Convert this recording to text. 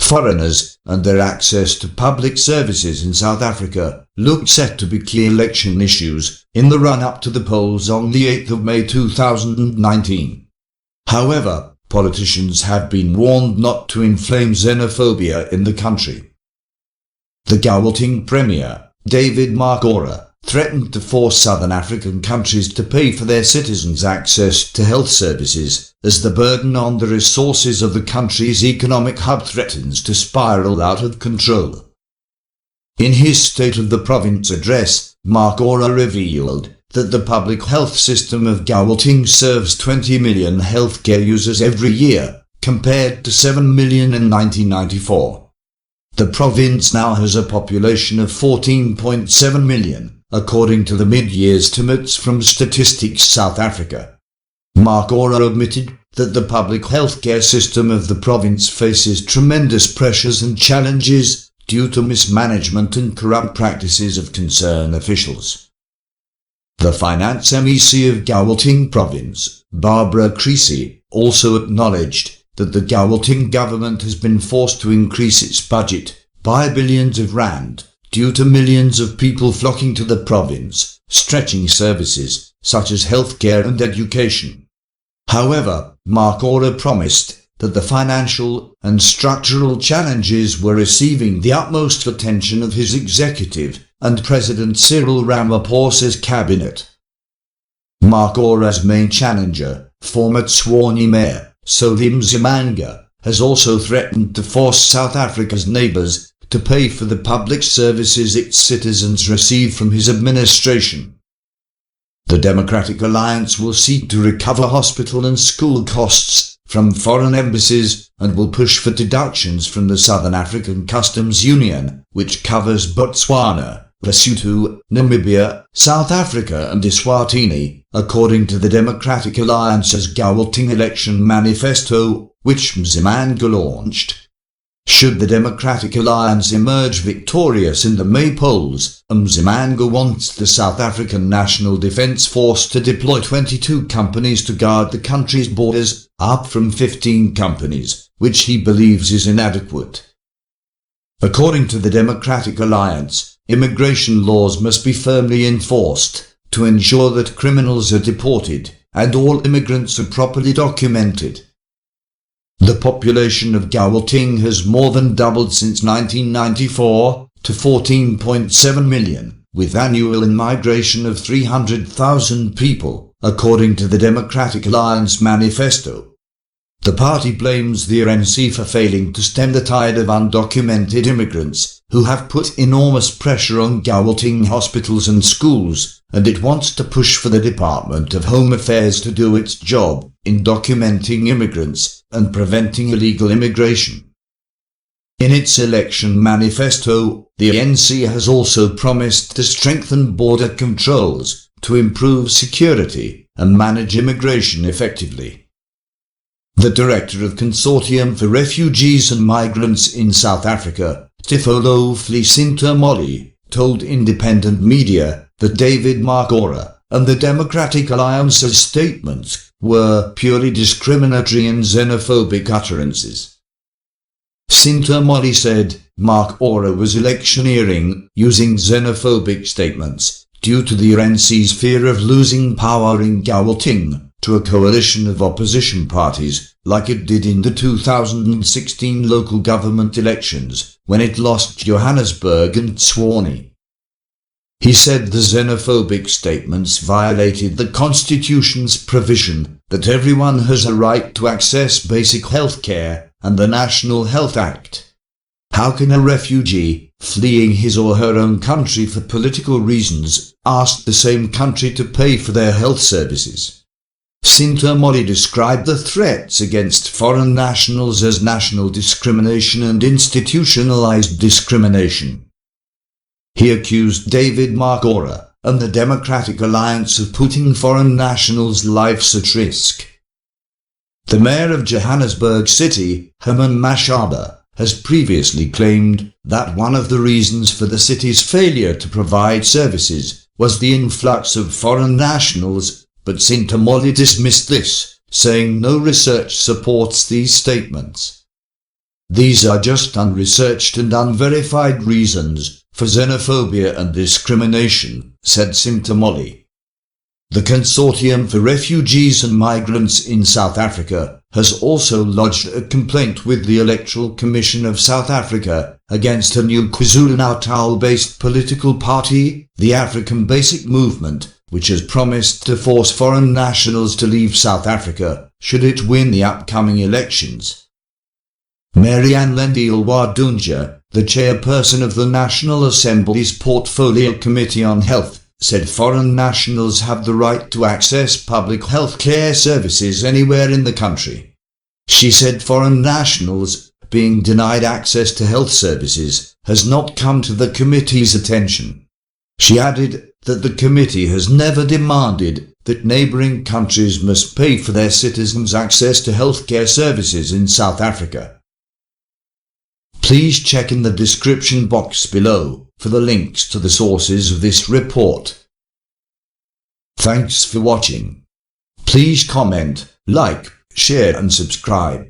foreigners and their access to public services in South Africa looked set to be key election issues in the run-up to the polls on the 8th of May 2019. However, politicians have been warned not to inflame xenophobia in the country. The Gauteng Premier, David Mark, threatened to force Southern African countries to pay for their citizens' access to health services, as the burden on the resources of the country's economic hub threatens to spiral out of control. In his State of the Province address, Mark revealed that the public health system of Gauteng serves 20 million healthcare users every year, compared to 7 million in 1994. The province now has a population of 14.7 million. According to the mid-year estimates from Statistics South Africa. Mark admitted that the public healthcare system of the province faces tremendous pressures and challenges due to mismanagement and corrupt practices of concerned officials. The Finance MEC of Gauteng Province, Barbara Creasy, also acknowledged that the Gauteng government has been forced to increase its budget by billions of rand due to millions of people flocking to the province, stretching services such as healthcare and education. However, Mark promised that the financial and structural challenges were receiving the utmost attention of his executive and President Cyril Ramaphosa's cabinet. Mark main challenger, former Tshwane Mayor Solly Mzimanga, has also threatened to force South Africa's neighbours to pay for the public services its citizens receive from his administration. The Democratic Alliance will seek to recover hospital and school costs from foreign embassies and will push for deductions from the Southern African Customs Union, which covers Botswana, Lesotho, Namibia, South Africa and Eswatini, according to the Democratic Alliance's Gauteng election manifesto, which Mzimanga launched. Should the Democratic Alliance emerge victorious in the May polls, Mzimanga wants the South African National Defence Force to deploy 22 companies to guard the country's borders, up from 15 companies, which he believes is inadequate. According to the Democratic Alliance, immigration laws must be firmly enforced to ensure that criminals are deported and all immigrants are properly documented. The population of Gauteng has more than doubled since 1994 to 14.7 million, with annual immigration of 300,000 people, according to the Democratic Alliance manifesto. The party blames the RNC for failing to stem the tide of undocumented immigrants, who have put enormous pressure on Gauteng hospitals and schools, and it wants to push for the Department of Home Affairs to do its job in documenting immigrants and preventing illegal immigration. In its election manifesto, the ANC has also promised to strengthen border controls to improve security and manage immigration effectively. The Director of Consortium for Refugees and Migrants in South Africa, Tifolo Flisinta, told independent media that David Mark and the Democratic Alliance's statements were purely discriminatory and xenophobic utterances. Sintamoli said Mark was electioneering using xenophobic statements due to the RNC's fear of losing power in Gauteng to a coalition of opposition parties, like it did in the 2016 local government elections, when it lost Johannesburg and Tshwane. He said the xenophobic statements violated the Constitution's provision that everyone has a right to access basic health care and the National Health Act. How can a refugee, fleeing his or her own country for political reasons, ask the same country to pay for their health services? Sintamoli described the threats against foreign nationals as national discrimination and institutionalized discrimination. He accused David Mark and the Democratic Alliance of putting foreign nationals' lives at risk. The mayor of Johannesburg City, Herman Mashaba, has previously claimed that one of the reasons for the city's failure to provide services was the influx of foreign nationals, but Sintamoli dismissed this, saying no research supports these statements. These are just unresearched and unverified reasons for xenophobia and discrimination, said Sintamoli. The Consortium for Refugees and Migrants in South Africa has also lodged a complaint with the Electoral Commission of South Africa against a new KwaZulu-Natal-based political party, the African Basic Movement, which has promised to force foreign nationals to leave South Africa should it win the upcoming elections. Marianne Lendile-Wadunja, the chairperson of the National Assembly's Portfolio Committee on Health, said foreign nationals have the right to access public health care services anywhere in the country. She said foreign nationals being denied access to health services has not come to the committee's attention. She added that the committee has never demanded that neighbouring countries must pay for their citizens' access to healthcare services in South Africa. Please check in the description box below for the links to the sources of this report. Thanks for watching. Please comment, like, share and subscribe.